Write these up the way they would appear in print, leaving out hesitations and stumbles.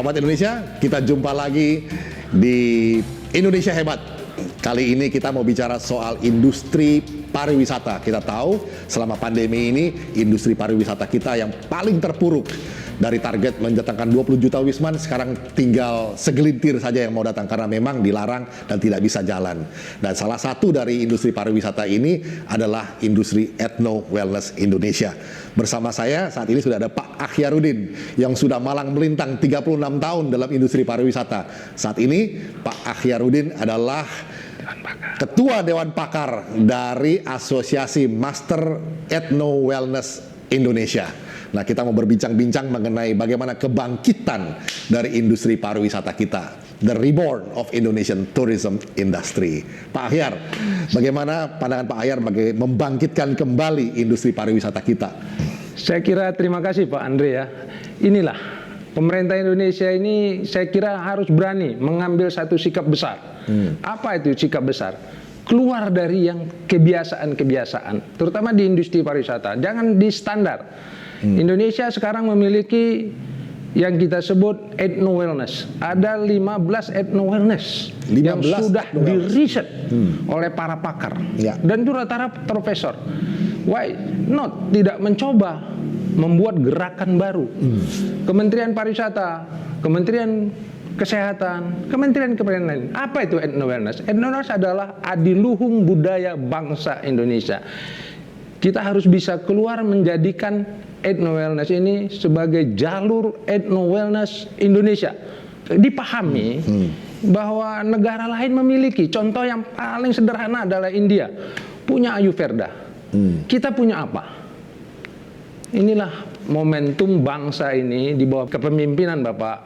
Sahabat Indonesia, kita jumpa lagi di Indonesia Hebat. Kali ini kita mau bicara soal industri pariwisata. Kita tahu selama pandemi ini industri pariwisata kita yang paling terpuruk. Dari target mendatangkan 20 juta wisman, sekarang tinggal segelintir saja yang mau datang karena memang dilarang dan tidak bisa jalan. Dan salah satu dari industri pariwisata ini adalah industri Ethno Wellness Indonesia. Bersama saya saat ini sudah ada Pak Akhyarudin yang sudah malang melintang 36 tahun dalam industri pariwisata. Saat ini Pak Akhyarudin adalah Ketua Dewan Pakar dari Asosiasi Master Ethno Wellness Indonesia. Nah, kita mau berbincang-bincang mengenai bagaimana kebangkitan dari industri pariwisata kita, the reborn of Indonesian tourism industry. Pak Akhyar, bagaimana pandangan Pak Akhyar membangkitkan kembali industri pariwisata kita? Saya kira terima kasih Pak Andre ya. Inilah pemerintah Indonesia ini saya kira harus berani mengambil satu sikap besar. Apa itu sikap besar? Keluar dari yang kebiasaan-kebiasaan, terutama di industri pariwisata. Jangan di standar. Indonesia sekarang memiliki yang kita sebut ethno wellness. Ada 15 ethno wellness yang sudah diriset oleh para pakar dan juga rata-rata profesor. Why not tidak mencoba membuat gerakan baru? Kementerian Pariwisata, Kementerian Kesehatan, Kementerian lain. Apa itu ethno wellness? Ethno wellness adalah adiluhung budaya bangsa Indonesia. Kita harus bisa keluar menjadikan ethno wellness ini sebagai jalur ethno wellness Indonesia. Dipahami bahwa negara lain memiliki. Contoh yang paling sederhana adalah India punya Ayurveda. Kita punya apa? Inilah momentum bangsa ini di bawah kepemimpinan Bapak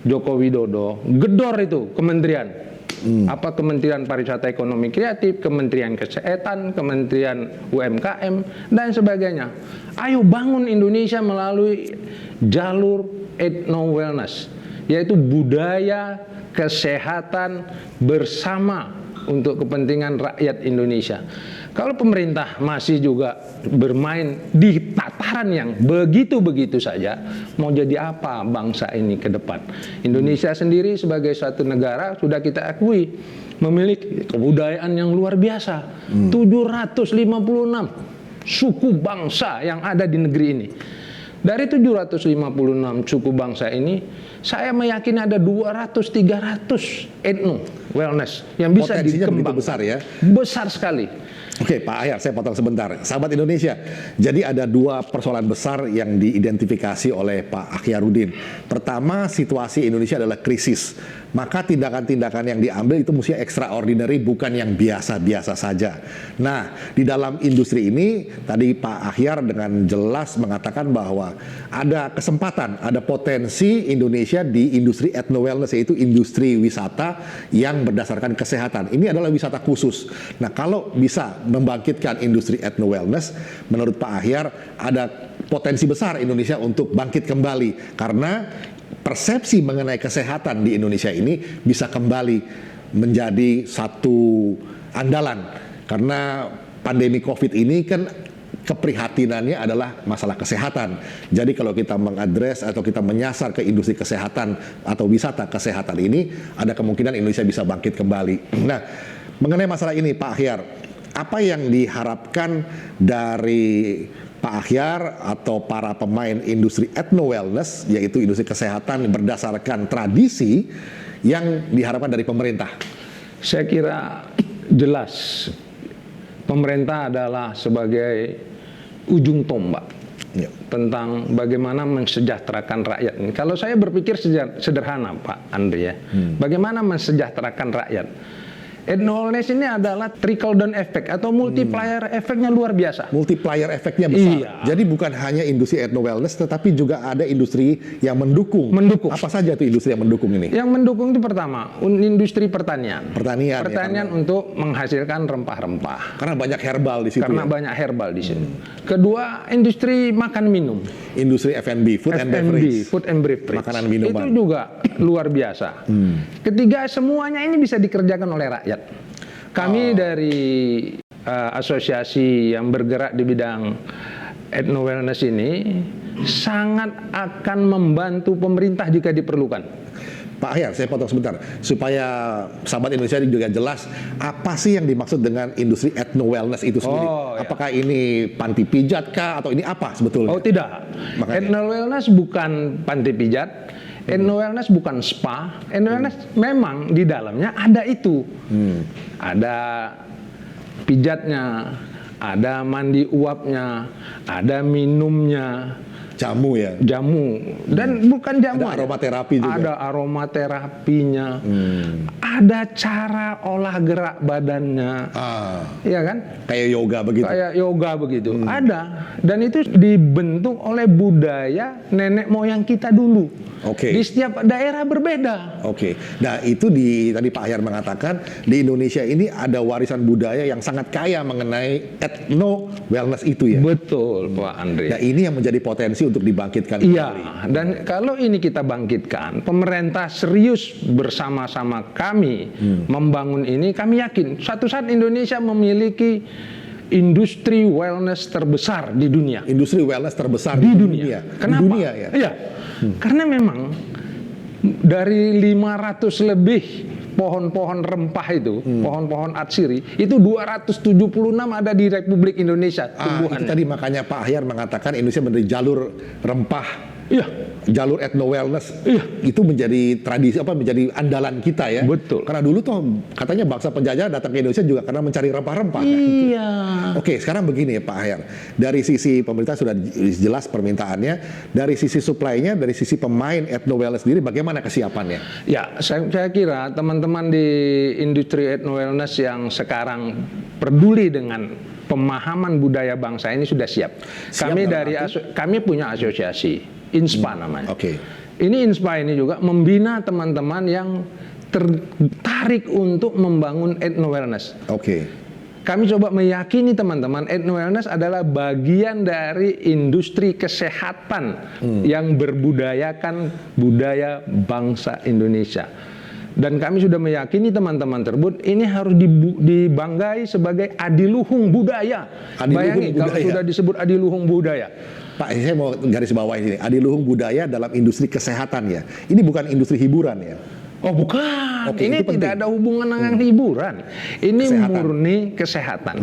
Joko Widodo. Gedor itu kementerian. Apa Kementerian Pariwisata Ekonomi Kreatif, Kementerian Kesehatan, Kementerian UMKM, dan sebagainya. Ayo bangun Indonesia melalui jalur ethno wellness, yaitu budaya kesehatan bersama untuk kepentingan rakyat Indonesia. Kalau pemerintah masih juga bermain di tataran yang begitu-begitu saja, mau jadi apa bangsa ini ke depan? Indonesia sendiri sebagai suatu negara sudah kita akui memiliki kebudayaan yang luar biasa. 756 suku bangsa yang ada di negeri ini. Dari 756 suku bangsa ini, saya meyakini ada 200-300 ethno wellness yang bisa dikembangkan. Besar ya? Besar sekali. Oke, Pak Akhyar, saya potong sebentar. Sahabat Indonesia, jadi ada dua persoalan besar yang diidentifikasi oleh Pak Akhyarudin. Pertama, situasi Indonesia adalah krisis. Maka tindakan-tindakan yang diambil itu mesti extraordinary, bukan yang biasa-biasa saja. Nah, di dalam industri ini, tadi Pak Akhyar dengan jelas mengatakan bahwa ada kesempatan, ada potensi Indonesia di industri ethno wellness, yaitu industri wisata yang berdasarkan kesehatan. Ini adalah wisata khusus. Nah, kalau bisa membangkitkan industri ethno wellness, menurut Pak Akhyar ada potensi besar Indonesia untuk bangkit kembali karena persepsi mengenai kesehatan di Indonesia ini bisa kembali menjadi satu andalan karena pandemi COVID ini kan keprihatinannya adalah masalah kesehatan. Jadi kalau kita mengadres atau kita menyasar ke industri kesehatan atau wisata kesehatan ini, ada kemungkinan Indonesia bisa bangkit kembali. Nah, mengenai masalah ini Pak Akhyar, apa yang diharapkan dari Pak Akhyar atau para pemain industri ethno wellness, yaitu industri kesehatan berdasarkan tradisi yang diharapkan dari pemerintah? Saya kira jelas pemerintah adalah sebagai ujung tombak tentang bagaimana mensejahterakan rakyat. Kalau saya berpikir sederhana Pak Andre ya, bagaimana mensejahterakan rakyat? Ethno wellness ini adalah trickle down effect atau multiplier efeknya luar biasa. Multiplier efeknya besar. Iya. Jadi bukan hanya industri ethno wellness, tetapi juga ada industri yang mendukung. Apa saja itu industri yang mendukung ini? Yang mendukung itu pertama, industri pertanian. Pertanian ya, untuk menghasilkan rempah-rempah. Karena banyak herbal di situ. Banyak herbal di situ. Kedua, industri makan minum. Industri F&B, food and beverage. Makanan minuman. Itu juga luar biasa. Ketiga, semuanya ini bisa dikerjakan oleh rakyat. Kami dari asosiasi yang bergerak di bidang ethno wellness ini sangat akan membantu pemerintah jika diperlukan. Pak Ahyar, saya potong sebentar supaya sahabat Indonesia juga jelas apa sih yang dimaksud dengan industri ethno wellness itu sendiri. Oh, ya. Apakah ini panti pijat kah atau ini apa sebetulnya? Oh tidak, Makanya. ethno wellness bukan panti pijat, ethno wellness bukan spa, ethno wellness memang di dalamnya ada itu, ada pijatnya, ada mandi uapnya, ada minumnya, Jamu ya. jamu, dan bukan jamu Ada aja. aromaterapi juga. Ada aromaterapinya, ada cara olah gerak badannya, ya kan? Kayak yoga begitu. Kayak yoga begitu. Ada, dan itu dibentuk oleh budaya nenek moyang kita dulu. Oke. Di setiap daerah berbeda. Oke, nah itu tadi Pak Ahyar mengatakan di Indonesia ini ada warisan budaya yang sangat kaya mengenai ethno wellness itu ya. Betul, Pak Andre. Nah ini yang menjadi potensi untuk dibangkitkan Iya, kembali. dan kalau ini kita bangkitkan, pemerintah serius bersama-sama kami membangun ini, kami yakin suatu saat Indonesia memiliki industri wellness terbesar di dunia. Industri wellness terbesar Di dunia. Kenapa? Di dunia ya. Iya. Karena memang dari 500 lebih pohon-pohon rempah itu, pohon-pohon atsiri, itu 276 ada di Republik Indonesia Itu tumbuhannya. tadi makanya Pak Ahyar mengatakan Indonesia menjadi jalur rempah, Iya. jalur ethno wellness. Iya. Itu menjadi tradisi menjadi andalan kita ya. Betul. Karena dulu tuh katanya bangsa penjajah datang ke Indonesia juga karena mencari rempah-rempah. kan? Iya. Oke, sekarang begini ya Pak Ahyar. Dari sisi pemerintah sudah jelas permintaannya, dari sisi supply-nya, dari sisi pemain ethno wellness sendiri bagaimana kesiapannya? Ya, saya kira teman-teman di industri ethno wellness yang sekarang peduli dengan pemahaman budaya bangsa ini sudah siap. Siap Kami dalam kami punya asosiasi INSPA namanya. Oke. Ini INSPA ini juga membina teman-teman yang tertarik untuk membangun ethno wellness. Oke. Kami coba meyakini teman-teman ethno wellness adalah bagian dari industri kesehatan yang berbudayakan budaya bangsa Indonesia. Dan kami sudah meyakini teman-teman tersebut ini harus dibanggai sebagai adiluhung budaya. Adiluhung Bayangin kalau budaya. sudah disebut adiluhung budaya. Pak, saya mau garis bawah ini. Adiluhung budaya dalam industri kesehatan ya. Ini bukan industri hiburan ya. Oh bukan, Oke, ini itu penting. tidak ada hubungan dengan hiburan. Ini Kesehatan. murni kesehatan.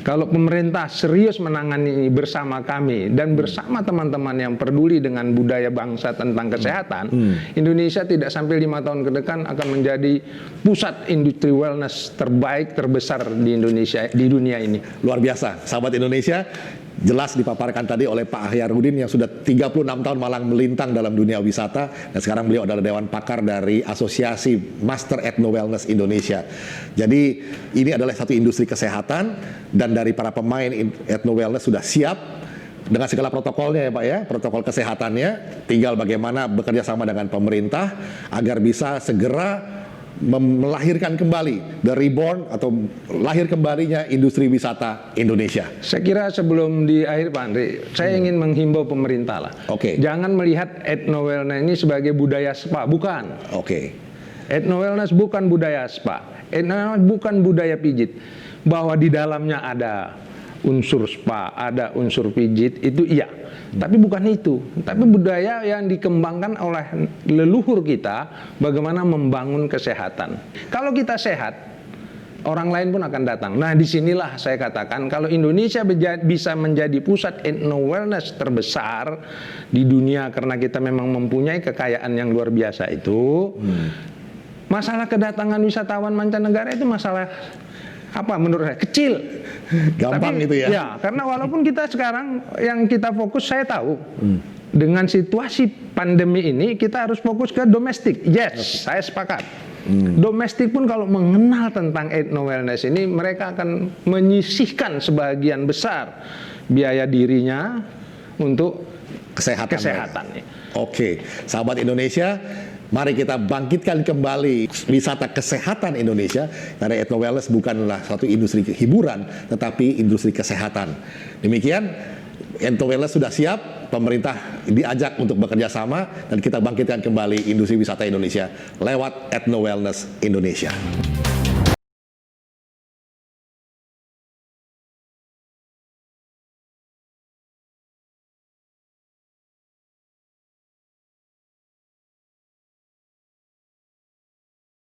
Kalau pemerintah serius menangani ini bersama kami dan bersama teman-teman yang peduli dengan budaya bangsa tentang kesehatan, Indonesia tidak sampai 5 tahun ke depan akan menjadi pusat industri wellness terbaik terbesar di Indonesia, di dunia ini. Luar biasa, sahabat Indonesia. Jelas dipaparkan tadi oleh Pak Ahyarudin yang sudah 36 tahun malang melintang dalam dunia wisata, dan sekarang beliau adalah Dewan Pakar dari Asosiasi Master Ethno Wellness Indonesia. Jadi ini adalah satu industri kesehatan, dan dari para pemain Ethno Wellness sudah siap dengan segala protokolnya ya Pak ya, protokol kesehatannya. Tinggal bagaimana bekerja sama dengan pemerintah agar bisa segera melahirkan kembali the reborn atau lahir kembalinya industri wisata Indonesia. Saya kira sebelum di akhir Pak Andri, saya ingin menghimbau pemerintah lah. Oke. Jangan melihat ethno wellness ini sebagai budaya spa, bukan. Oke. Ethno wellness bukan budaya spa, ethno wellness bukan budaya pijit. Bahwa di dalamnya ada unsur spa, ada unsur pijit, itu iya. Tapi bukan itu. Tapi budaya yang dikembangkan oleh leluhur kita, bagaimana membangun kesehatan. Kalau kita sehat, orang lain pun akan datang. Nah, disinilah saya katakan, kalau Indonesia bisa menjadi pusat ethno wellness terbesar di dunia, karena kita memang mempunyai kekayaan yang luar biasa itu, masalah kedatangan wisatawan mancanegara itu masalah apa menurut saya kecil. Gampang itu ya. Ya, karena walaupun kita sekarang yang kita fokus, saya tahu dengan situasi pandemi ini kita harus fokus ke domestik. Yes, saya sepakat. Domestik pun kalau mengenal tentang ethno wellness ini, mereka akan menyisihkan sebagian besar biaya dirinya untuk kesehatan. Oke, sahabat Indonesia, mari kita bangkitkan kembali wisata kesehatan Indonesia, karena ethno wellness bukanlah satu industri hiburan, tetapi industri kesehatan. Demikian, ethno wellness sudah siap, pemerintah diajak untuk bekerja sama, dan kita bangkitkan kembali industri wisata Indonesia lewat ethno wellness Indonesia.